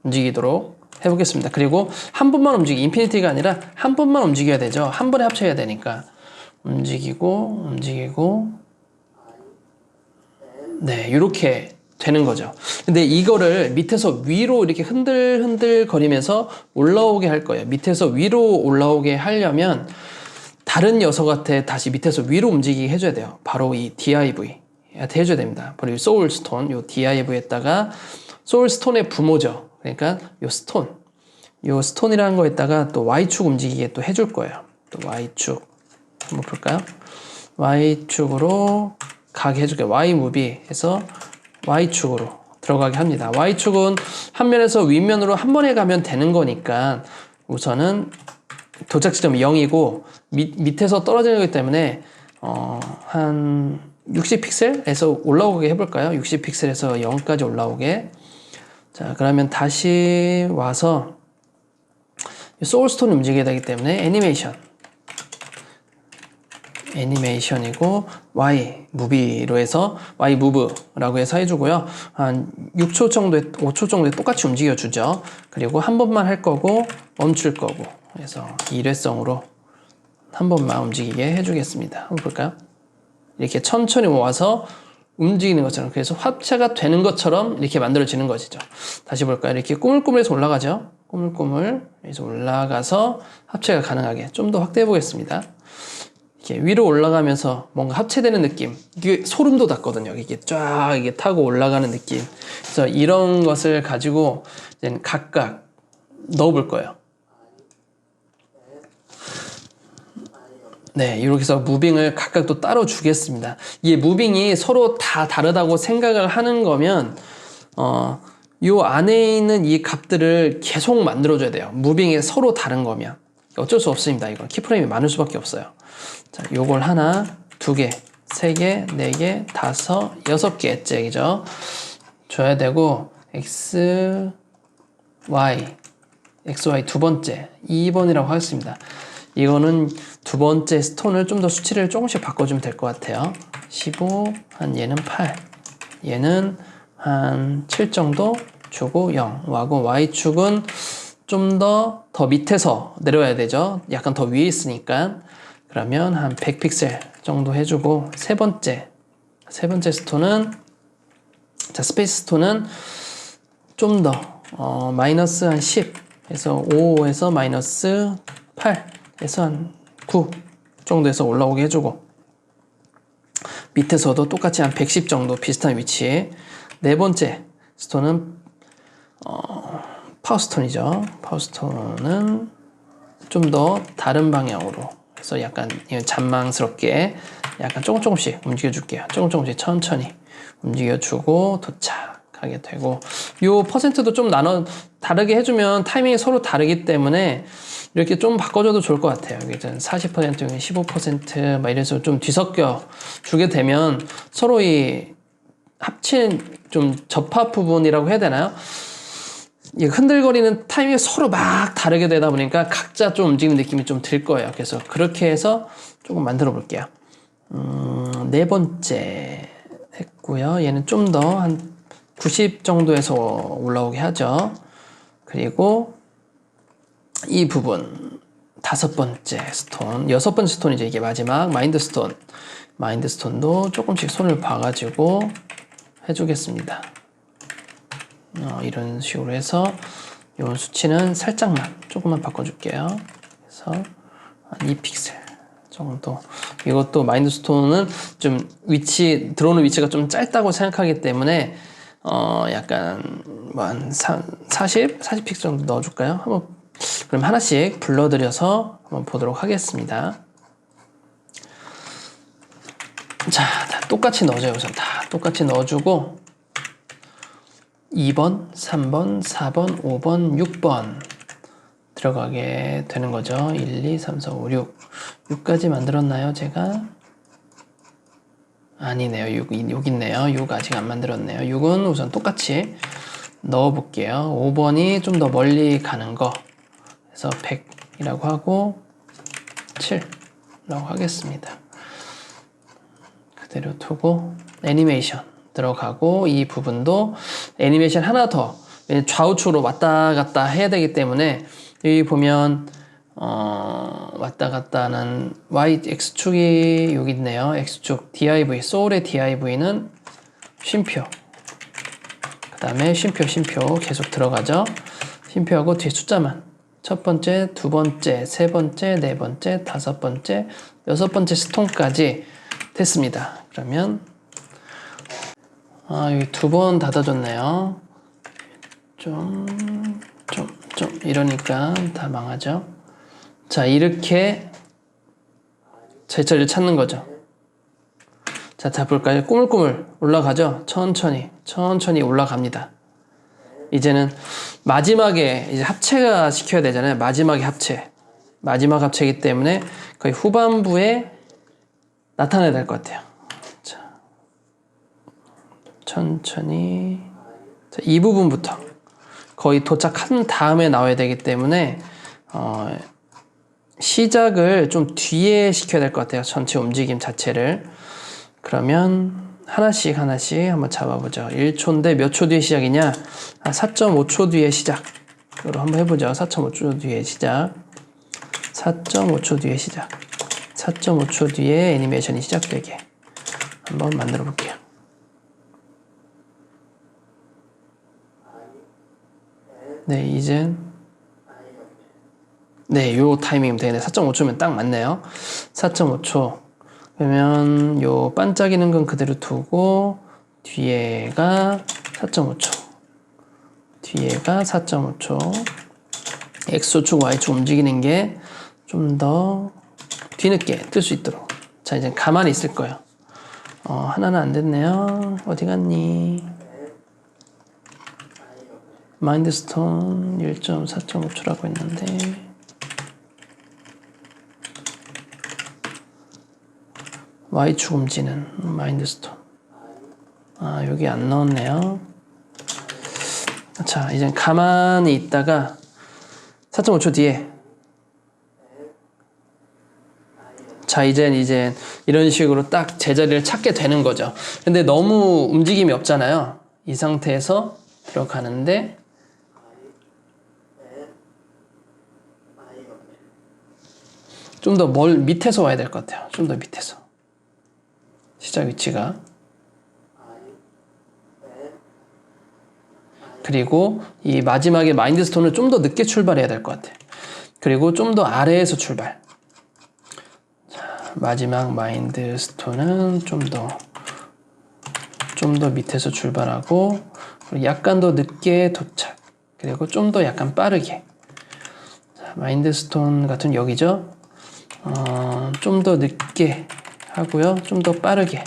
움직이도록 해보겠습니다. 그리고 한 번만 인피니티가 아니라 한 번만 움직여야 되죠. 한 번에 합쳐야 되니까 움직이고 네, 이렇게 되는 거죠. 근데 이거를 밑에서 위로 이렇게 흔들흔들 거리면서 올라오게 할 거예요. 밑에서 위로 올라오게 하려면 다른 녀석한테 다시 밑에서 위로 움직이게 해줘야 돼요. 바로 이 div 해줘야 됩니다. 바로 이 소울 스톤, 요 div에다가 소울 스톤의 부모죠. 그러니까 요 스톤이라는 거에다가 또 y축 움직이게 또 해줄 거예요. 또 y축 한번 볼까요? y축으로 가게 해줄게요. y무비 해서 y축으로 들어가게 합니다. y축은 한 면에서 윗면으로 한 번에 가면 되는 거니까 우선은 도착 지점이 0이고 밑에서 떨어지는 거기 때문에 한 60픽셀에서 올라오게 해볼까요? 60픽셀에서 0까지 올라오게. 자, 그러면 다시 와서 소울스톤이 움직여야 되기 때문에 애니메이션이고 Y 무비로 해서 Y 무브라고 해서 해주고요. 한 6초 정도에 5초 정도에 똑같이 움직여주죠. 그리고 한 번만 할 거고 멈출 거고 그래서 일회성으로 한 번만 움직이게 해주겠습니다. 한번 볼까요? 이렇게 천천히 모아서 움직이는 것처럼 그래서 합체가 되는 것처럼 이렇게 만들어지는 것이죠. 다시 볼까요? 이렇게 꾸물꾸물해서 올라가죠. 꾸물꾸물 해서 올라가서 합체가 가능하게 좀 더 확대해 보겠습니다. 이렇게 위로 올라가면서 뭔가 합체되는 느낌. 이게 소름도 돋거든요. 이게 쫙 이게 타고 올라가는 느낌. 그래서 이런 것을 가지고 이제 각각 넣어볼 거예요. 네, 이렇게 해서 무빙을 각각 또 따로 주겠습니다. 이게 무빙이 서로 다 다르다고 생각을 하는 거면 요 안에 있는 이 값들을 계속 만들어줘야 돼요. 무빙이 서로 다른 거면 어쩔 수 없습니다. 이건 키프레임이 많을 수밖에 없어요. 자, 요걸 하나, 두 개, 세 개, 네 개, 다섯, 여섯 개째이죠. 줘야 되고 x, y 두 번째 2번이라고 하겠습니다. 이거는 두 번째 스톤을 좀 더 수치를 조금씩 바꿔주면 될 것 같아요. 15, 한 얘는 8, 얘는 한 7 정도 주고 0 하고 Y축은 좀 더 밑에서 내려와야 되죠. 약간 더 위에 있으니까 그러면 한 100픽셀 정도 해주고 세 번째 스톤은 자 스페이스 스톤은 좀 더 마이너스 한 10 해서 5에서 마이너스 8 해서 한 9 정도에서 올라오게 해주고 밑에서도 똑같이 한 110 정도 비슷한 위치에 네 번째 스톤은 파워스톤이죠. 파워스톤은 좀 더 다른 방향으로 그래서 약간 잔망스럽게 약간 조금씩 움직여줄게요. 조금씩 천천히 움직여주고 도착하게 되고 요 퍼센트도 좀 다르게 해주면 타이밍이 서로 다르기 때문에 이렇게 좀 바꿔줘도 좋을 것 같아요. 여기 40%, 여기 15% 막 이래서 좀 뒤섞여 주게 되면 서로 이 합친 좀 접합 부분이라고 해야 되나요? 이 흔들거리는 타이밍이 서로 막 다르게 되다 보니까 각자 좀 움직이는 느낌이 좀 들 거예요. 그래서 그렇게 해서 조금 만들어 볼게요. 네 번째 했고요. 얘는 좀 더 한 90 정도에서 올라오게 하죠. 그리고 이 부분 다섯 번째 스톤, 여섯 번째 스톤이죠. 이게 마지막 마인드 스톤도 조금씩 손을 봐가지고 해주겠습니다. 이런 식으로 해서 이 수치는 살짝만 조금만 바꿔줄게요. 그래서 한 2픽셀 정도. 이것도 마인드 스톤은 좀 들어오는 위치가 좀 짧다고 생각하기 때문에 약간 뭐 한 40픽셀 정도 넣어줄까요? 그럼 하나씩 불러들여서 한번 보도록 하겠습니다. 자, 다 똑같이 넣어줘요. 우선 다 똑같이 넣어주고 2번, 3번, 4번, 5번, 6번 들어가게 되는 거죠. 1, 2, 3, 4, 5, 6 6까지 만들었나요? 제가? 아니네요. 6 있네요. 6 아직 안 만들었네요. 6은 우선 똑같이 넣어볼게요. 5번이 좀 더 멀리 가는 거 그래서 100이라고 하고 7라고 하겠습니다. 그대로 두고 애니메이션 들어가고 이 부분도 애니메이션 하나 더 좌우측으로 왔다 갔다 해야 되기 때문에 여기 보면 왔다 갔다 하는 X축이 여기 있네요. X축 div, 소울의 div는 쉼표 그 다음에 쉼표 계속 들어가죠. 쉼표하고 뒤에 숫자만 첫 번째, 두 번째, 세 번째, 네 번째, 다섯 번째, 여섯 번째 스톤까지 됐습니다. 그러면 여기 2번 닫아줬네요. 좀 이러니까 다 망하죠. 자, 이렇게 제자리를 찾는 거죠. 자, 다 볼까요? 꾸물꾸물 올라가죠? 천천히 올라갑니다. 이제는 마지막에 이제 합체가 시켜야 되잖아요. 마지막 합체이기 때문에 거의 후반부에 나타나야 될 것 같아요. 자, 천천히. 자, 이 부분부터 거의 도착한 다음에 나와야 되기 때문에 시작을 좀 뒤에 시켜야 될 것 같아요. 전체 움직임 자체를. 그러면 하나씩 한번 잡아보죠. 1초인데 몇 초 뒤에 시작이냐? 4.5초 뒤에 시작으로 한번 해보죠. 4.5초 뒤에 시작. 4.5초 뒤에 시작. 4.5초 뒤에 애니메이션이 시작되게 한번 만들어 볼게요. 네, 이젠 네, 요 타이밍이면 되겠네. 4.5초면 딱 맞네요. 4.5초. 그러면 요 반짝이는 건 그대로 두고 뒤에가 4.5초. 뒤에가 4.5초. X축, Y축 움직이는 게 좀 더 뒤늦게 뜰 수 있도록. 자, 이제 가만히 있을 거예요. 하나는 안 됐네요. 어디 갔니? 마인드스톤 1.4.5초라고 했는데 Y축 움직이는 마인드스톤. 여기 안 넣었네요. 자, 이제 가만히 있다가 4.5초 뒤에 자, 이젠 이런 식으로 딱 제자리를 찾게 되는 거죠. 근데 너무 움직임이 없잖아요. 이 상태에서 들어가는데 좀 더 밑에서 와야 될 것 같아요. 좀 더 밑에서. 시작 위치가. 그리고 이 마지막에 마인드스톤을 좀 더 늦게 출발해야 될 것 같아요. 그리고 좀 더 아래에서 출발. 자, 마지막 마인드스톤은 좀 더 밑에서 출발하고 그리고 약간 더 늦게 도착. 그리고 좀 더 약간 빠르게. 자, 마인드스톤 같은 여기죠. 좀 더 늦게 하고요. 좀 더 빠르게.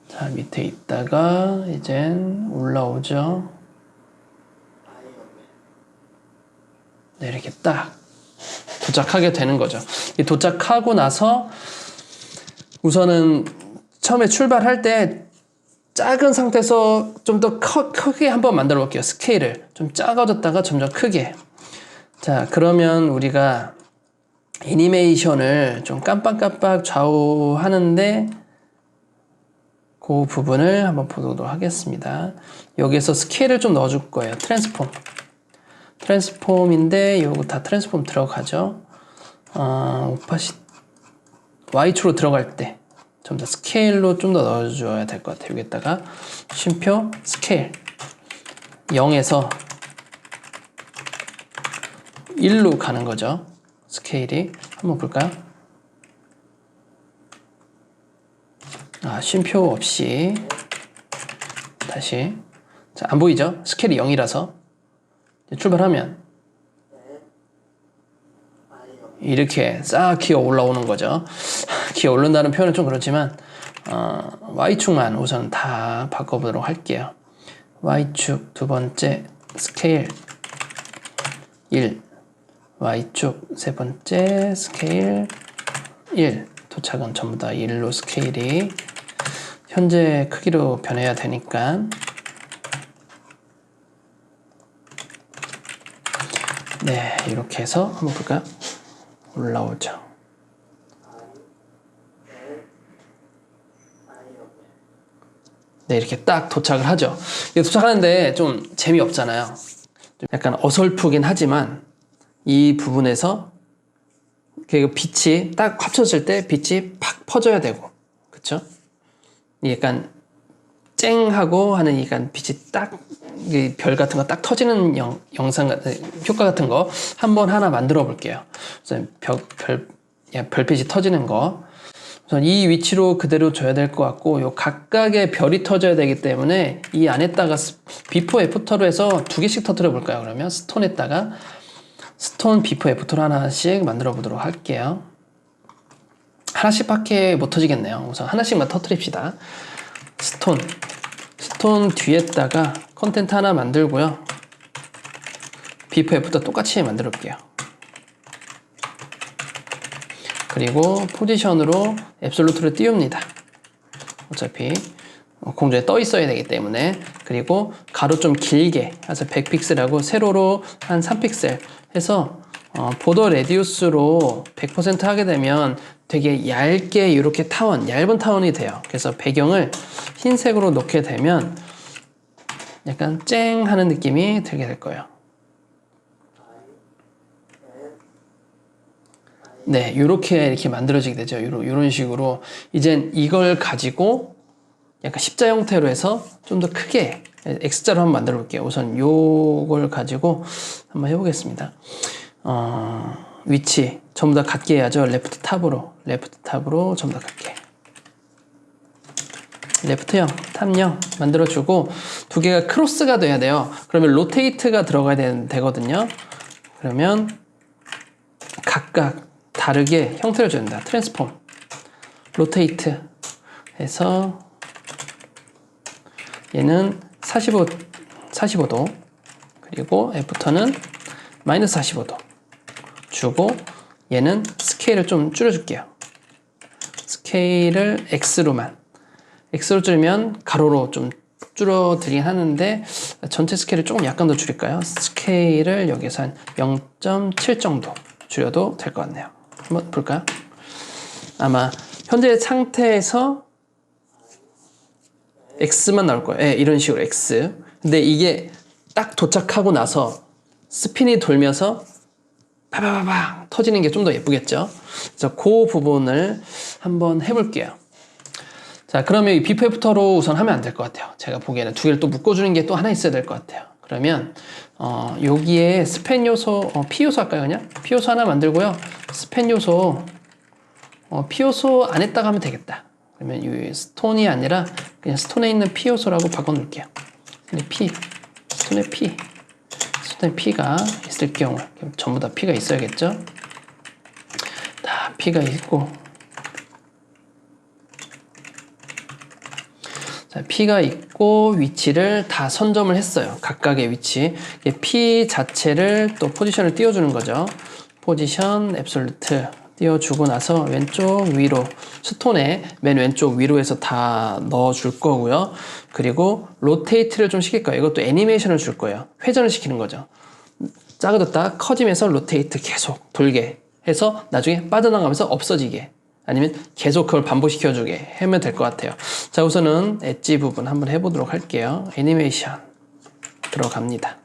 자, 밑에 있다가 이젠 올라오죠. 네, 이렇게 딱 도착하게 되는 거죠. 이 도착하고 나서 우선은 처음에 출발할 때 작은 상태에서 좀 더 크게 한번 만들어 볼게요. 스케일을 좀 작아졌다가 점점 크게. 자, 그러면 우리가 애니메이션을 좀 깜빡깜빡 좌우하는데 그 부분을 한번 보도록 하겠습니다. 여기에서 스케일을 좀 넣어줄 거예요. 트랜스폼인데 요거 다 트랜스폼 들어가죠. 오파시 Y축으로 들어갈 때 좀 더 스케일로 좀 더 넣어줘야 될 것 같아요. 여기다가 쉼표 스케일 0에서 1로 가는 거죠. 스케일이 한번 볼까요? 쉼표 없이 다시. 자, 안 보이죠? 스케일이 0이라서 출발하면 이렇게 싹 기어 올라오는 거죠. 기어 오른다는 표현은 좀 그렇지만 Y축만 우선 다 바꿔보도록 할게요. Y축 두 번째 스케일 1, Y축 세 번째 스케일 1. 도착은 전부 다 1로 스케일이 현재 크기로 변해야 되니까. 네, 이렇게 해서 한번 볼까요? 올라오죠. 네, 이렇게 딱 도착을 하죠. 도착하는데 좀 재미없잖아요. 좀 약간 어설프긴 하지만 이 부분에서 빛이 딱 합쳐질 때 빛이 팍 퍼져야 되고, 그쵸? 약간 쨍하고 하는 약간 빛이 딱 별 같은 거 딱 터지는 영상 같은 효과 같은 거 한번 하나 만들어 볼게요. 우선 별빛이 터지는 거 우선 이 위치로 그대로 줘야 될 것 같고, 요 각각의 별이 터져야 되기 때문에 이 안에다가 비포 애프터로 해서 2개씩 터뜨려 볼까요? 그러면 스톤에다가 스톤 비포 애프터로 하나씩 만들어 보도록 할게요. 하나씩밖에 못 터지겠네요. 우선 하나씩만 터뜨립시다. 스톤 뒤에다가 컨텐트 하나 만들고요. 비포 애프터 똑같이 만들어 볼게요. 그리고 포지션으로 앱솔루트를 띄웁니다. 어차피 공중에 떠 있어야 되기 때문에. 그리고 가로 좀 길게 해서 100픽셀하고 세로로 한 3픽셀 해서 보더 레디우스로 100% 하게 되면 되게 얇게 이렇게 얇은 타원이 돼요. 그래서 배경을 흰색으로 놓게 되면 약간 쨍 하는 느낌이 들게 될 거예요. 네, 이렇게 만들어지게 되죠. 이런 식으로 이젠 이걸 가지고 약간 십자 형태로 해서 좀 더 크게 X자로 한번 만들어 볼게요. 우선 요걸 가지고 한번 해보겠습니다. 위치 전부 다 같게 해야죠. 레프트 탑으로 전부 다 같게. 레프트 0, 탑 0 만들어주고 2개가 크로스가 돼야 돼요. 그러면 로테이트가 들어가야 되거든요. 그러면 각각 다르게 형태를 준다. 트랜스폼, 로테이트 해서 얘는 45도 그리고 애프터는 마이너스 45도 주고 얘는 스케일을 좀 줄여줄게요. 스케일을 X로 줄이면 가로로 좀 줄어들긴 하는데 전체 스케일을 조금 약간 더 줄일까요? 스케일을 여기서 한 0.7 정도 줄여도 될 것 같네요. 한번 볼까요? 아마 현재 상태에서 X만 나올 거예요. 네, 이런 식으로 X. 근데 이게 딱 도착하고 나서 스핀이 돌면서 파바바바 터지는 게 좀 더 예쁘겠죠? 그래서 그 부분을 한번 해볼게요. 자, 그러면 이 비포 애프터로 우선 하면 안 될 것 같아요. 제가 보기에는 2개를 또 묶어주는 게 또 하나 있어야 될 것 같아요. 그러면 여기에 스팬 요소, P 요소 할까요? 그냥 P 요소 하나 만들고요. 스팬 요소, P 요소 안에다가 하면 되겠다. 그러면 이 스톤이 아니라 그냥 스톤에 있는 P 요소라고 바꿔놓을게요. 근데 스톤에 P가 있을 경우 전부 다 P가 있어야겠죠? 다 P가 있고, 자, P가 있고 위치를 다 선점을 했어요. 각각의 위치. P 자체를 또 포지션을 띄워주는 거죠. 포지션 앱솔루트 띄워주고 나서 왼쪽 위로 스톤에 맨 왼쪽 위로 해서 다 넣어줄 거고요. 그리고 로테이트를 좀 시킬 거예요. 이것도 애니메이션을 줄 거예요. 회전을 시키는 거죠. 작아졌다 커지면서 로테이트 계속 돌게 해서 나중에 빠져나가면서 없어지게, 아니면 계속 그걸 반복시켜주게 하면 될 것 같아요. 자, 우선은 엣지 부분 한번 해보도록 할게요. 애니메이션 들어갑니다.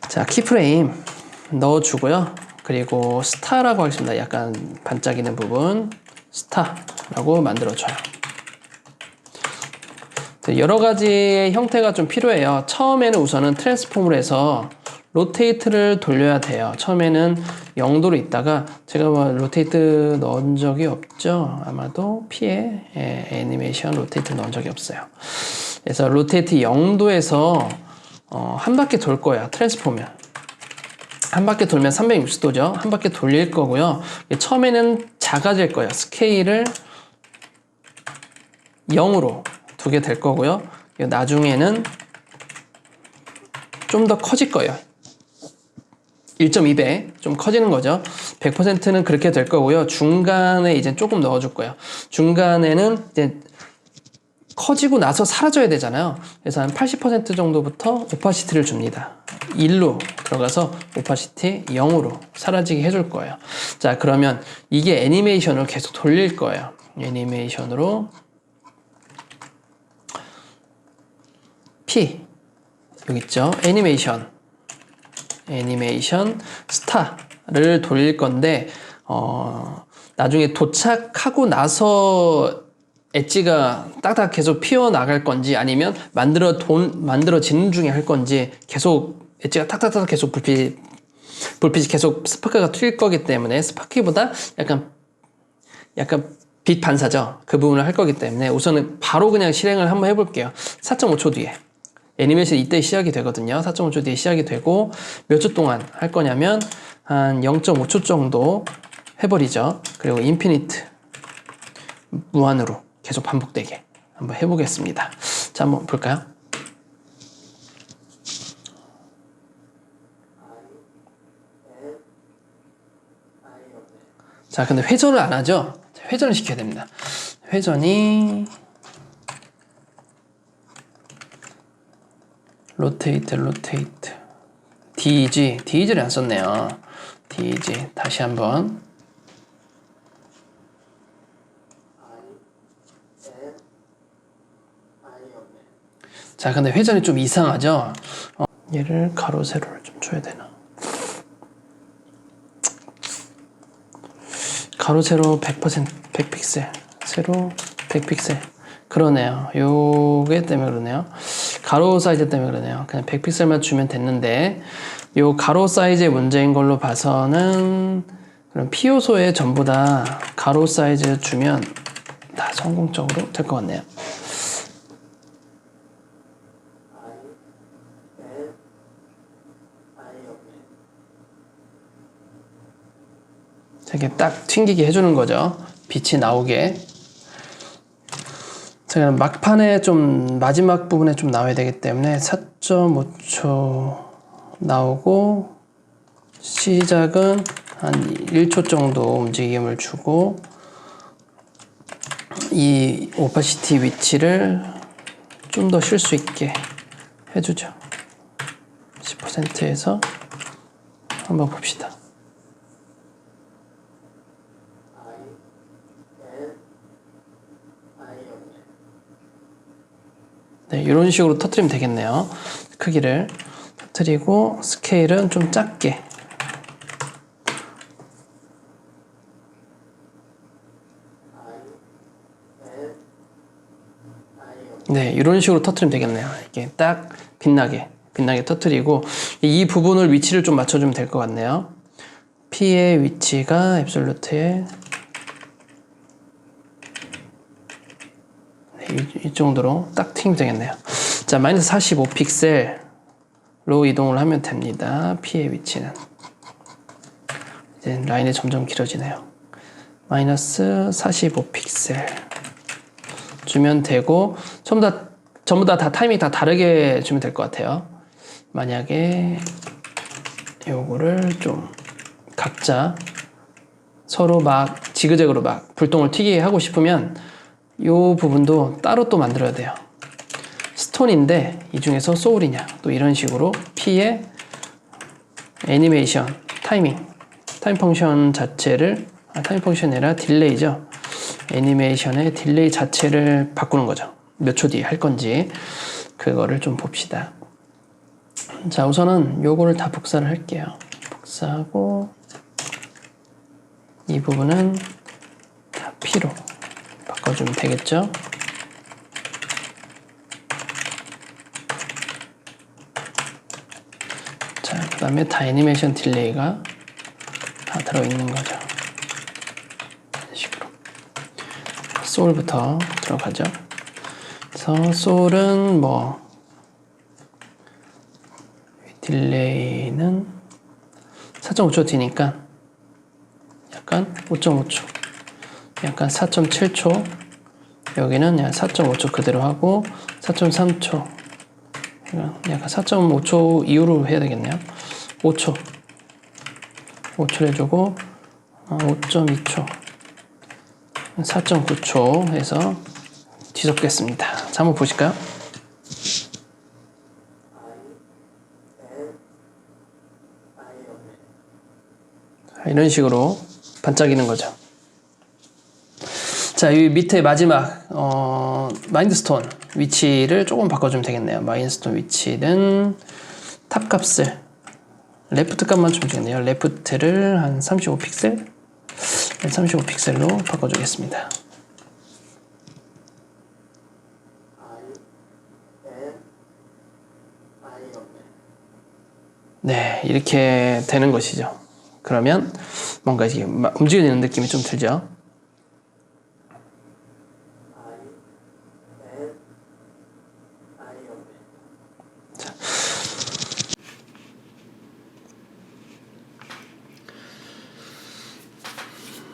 자, 키프레임 넣어주고요. 그리고 스타라고 하겠습니다. 약간 반짝이는 부분 스타라고 만들어줘요. 여러 가지의 형태가 좀 필요해요. 처음에는 우선은 트랜스폼을 해서 로테이트를 돌려야 돼요. 처음에는 0도로 있다가 제가 로테이트 넣은 적이 없죠. 아마도 P에 애니메이션 로테이트 넣은 적이 없어요. 그래서 로테이트 0도에서 한 바퀴 돌 거예요. 트랜스폼이면 한 바퀴 돌면 360도죠. 한 바퀴 돌릴 거고요. 처음에는 작아질 거예요. 스케일을 0으로 두게 될 거고요. 나중에는 좀 더 커질 거예요. 1.2배 좀 커지는 거죠. 100%는 그렇게 될 거고요. 중간에 이제 조금 넣어줄 거예요. 중간에는 이제 커지고 나서 사라져야 되잖아요. 그래서 한 80% 정도부터 오파시티를 줍니다. 1로 들어가서 오파시티 0으로 사라지게 해줄 거예요. 자, 그러면 이게 애니메이션으로 계속 돌릴 거예요. 애니메이션으로 P 여기 있죠. 애니메이션 스타를 돌릴 건데 나중에 도착하고 나서 엣지가 딱딱 계속 피어나갈 건지, 아니면 만들어지는 중에 할 건지, 계속 엣지가 탁탁탁 계속 불빛이 계속 스파크가 튈 거기 때문에 스파크보다 약간 빛 반사죠. 그 부분을 할 거기 때문에 우선은 바로 그냥 실행을 한번 해볼게요. 4.5초 뒤에 애니메이션이 이때 시작이 되거든요. 4.5초 뒤에 시작이 되고 몇 초 동안 할 거냐면 한 0.5초 정도 해버리죠. 그리고 인피니트 무한으로 계속 반복되게 한번 해보겠습니다. 자, 한번 볼까요? 자, 근데 회전을 안 하죠? 회전을 시켜야 됩니다. 회전이 로테이트 DG를 안 썼네요. DG 다시 한번. 자, 근데 회전이 좀 이상하죠? 얘를 가로 세로를 좀 줘야 되나? 가로 세로 100% 100픽셀, 세로 100픽셀. 그러네요. 요게 때문에 그러네요. 가로 사이즈 때문에 그러네요. 그냥 100픽셀만 주면 됐는데 요 가로 사이즈의 문제인 걸로 봐서는 그럼 P 요소에 전부 다 가로 사이즈 주면 다 성공적으로 될 것 같네요. 이렇게 딱 튕기게 해주는 거죠. 빛이 나오게. 제가 막판에 좀 마지막 부분에 좀 나와야 되기 때문에 4.5초 나오고 시작은 한 1초 정도 움직임을 주고 이 오파시티 위치를 좀 더 쉴 수 있게 해주죠. 10%에서 한번 봅시다. 네, 이런 식으로 터뜨리면 되겠네요. 크기를 터뜨리고 스케일은 좀 작게. 네, 이런 식으로 터뜨리면 되겠네요. 이게 딱 빛나게 터뜨리고 이 부분을 위치를 좀 맞춰주면 될 것 같네요. P의 위치가 앱솔루트에 이 정도로 딱 튀면 되겠네요. 자, 마이너스 45픽셀로 이동을 하면 됩니다. P의 위치는. 이제 라인이 점점 길어지네요. 마이너스 45픽셀 주면 되고 전부 다 타이밍 다 다르게 주면 될 것 같아요. 만약에 요거를 좀 각자 서로 막 지그재그로 막 불똥을 튀게 하고 싶으면 요 부분도 따로 또 만들어야 돼요. 스톤인데 이 중에서 소울이냐 또 이런 식으로 P의 애니메이션 타임 펑션 자체를 타임 펑션이 아니라 딜레이죠. 애니메이션의 딜레이 자체를 바꾸는 거죠. 몇 초 뒤에 할 건지 그거를 좀 봅시다. 자, 우선은 요거를 다 복사를 할게요. 복사하고 이 부분은 다 P로 바꿔주면 되겠죠. 자, 그 다음에 다 애니메이션 딜레이가 다 들어있는 거죠. 이런 식으로 소울부터 들어가죠. 그래서 소울은 뭐 딜레이는 4.5초 뒤니까 약간 5.5초, 약간 4.7초, 여기는 그냥 4.5초 그대로 하고 4.3초, 약간 4.5초 이후로 해야 되겠네요. 5초 해주고 5.2초, 4.9초 해서 뒤섞겠습니다. 자, 한번 보실까요? 이런 식으로 반짝이는 거죠. 자, 이 밑에 마지막 마인드스톤 위치를 조금 바꿔주면 되겠네요. 마인드스톤 위치는 탑 값을 레프트 값만 주면 되겠네요. 레프트를 한 35픽셀 35픽셀로 바꿔주겠습니다. 네, 이렇게 되는 것이죠. 그러면 뭔가 이게 움직여지는 느낌이 좀 들죠.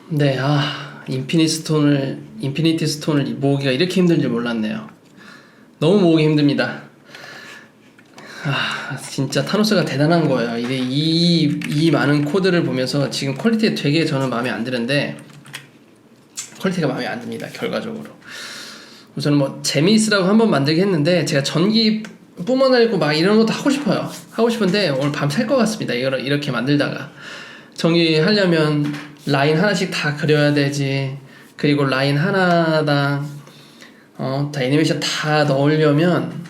네, 인피니티 스톤을 모으기가 이렇게 힘든 줄 몰랐네요. 너무 모으기 힘듭니다. 진짜 타노스가 대단한 거예요. 이 많은 코드를 보면서 지금 퀄리티 되게 저는 마음에 안 드는데, 퀄리티가 마음에 안 듭니다, 결과적으로. 우선은 뭐 재미있으라고 한번 만들긴 했는데, 제가 전기 뿜어내고 막 이런 것도 하고 싶어요. 하고 싶은데 오늘 밤 샐 것 같습니다. 이걸 이렇게 만들다가 전기 하려면 라인 하나씩 다 그려야 되지. 그리고 라인 하나당 다 애니메이션 다 넣으려면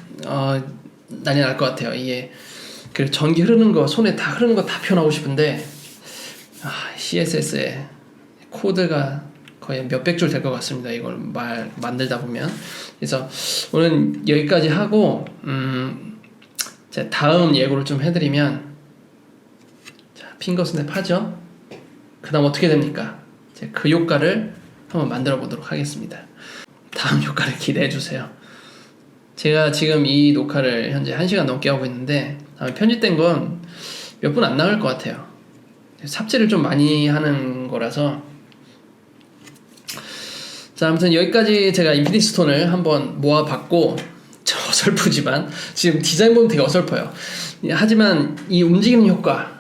난리 날 것 같아요. 이게 그 전기 흐르는 거, 손에 다 흐르는 거 다 표현하고 싶은데 CSS에 코드가 거의 몇백 줄 될 것 같습니다. 이걸 만들다 보면. 그래서 오늘 여기까지 하고 제 다음 예고를 좀 해드리면, 자, 핑거 스냅 하죠. 그 다음 어떻게 됩니까? 그 효과를 한번 만들어 보도록 하겠습니다. 다음 효과를 기대해 주세요. 제가 지금 이 녹화를 현재 1시간 넘게 하고 있는데 다음에 편집된 건 몇 분 안 나갈 것 같아요. 삽질을 좀 많이 하는 거라서. 자, 아무튼 여기까지 제가 인피니티 스톤을 한번 모아봤고, 어설프지만 지금 디자인 보면 되게 어설퍼요. 하지만 이 움직이는 효과,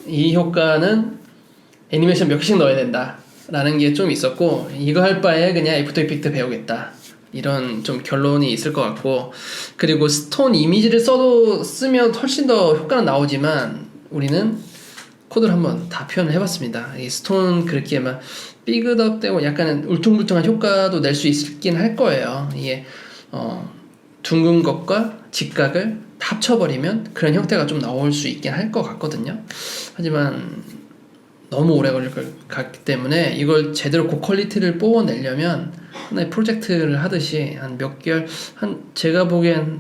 이 효과는 애니메이션 몇 개씩 넣어야 된다 라는 게 좀 있었고, 이거 할 바에 그냥 애프터 이펙트 배우겠다, 이런 좀 결론이 있을 것 같고, 그리고 스톤 이미지를 쓰면 훨씬 더 효과는 나오지만 우리는 코드를 한번 다 표현을 해봤습니다. 이 스톤 그렇게 막 삐그덕대고 약간 울퉁불퉁한 효과도 낼 수 있긴 할 거예요. 이게 둥근 것과 직각을 합쳐버리면 그런 형태가 좀 나올 수 있긴 할 것 같거든요. 하지만 너무 오래 걸릴 것 같기 때문에 이걸 제대로 고퀄리티를 뽑아내려면 하나의 프로젝트를 하듯이 한 몇 개월, 제가 보기엔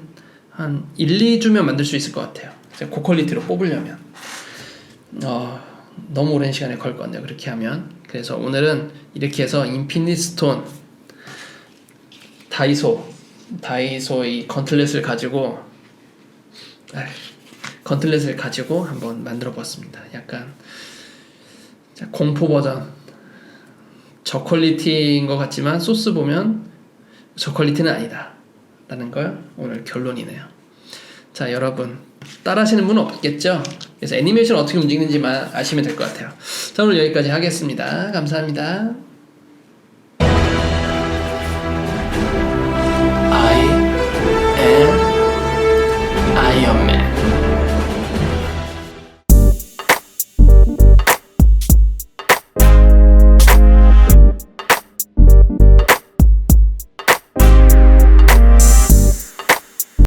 한 1, 2주면 만들 수 있을 것 같아요. 고퀄리티로 뽑으려면. 너무 오랜 시간에 걸 것 같네요, 그렇게 하면. 그래서 오늘은 이렇게 해서 인피니티 스톤, 다이소 이 건틀렛을 가지고 한번 만들어 봤습니다. 약간 공포 버전, 저퀄리티인 것 같지만 소스 보면 저퀄리티는 아니다 라는 걸 오늘 결론이네요. 자, 여러분 따라 하시는 분은 없겠죠? 그래서 애니메이션 어떻게 움직이는지만 아시면 될 것 같아요. 자, 오늘 여기까지 하겠습니다. 감사합니다. I am Iron Man.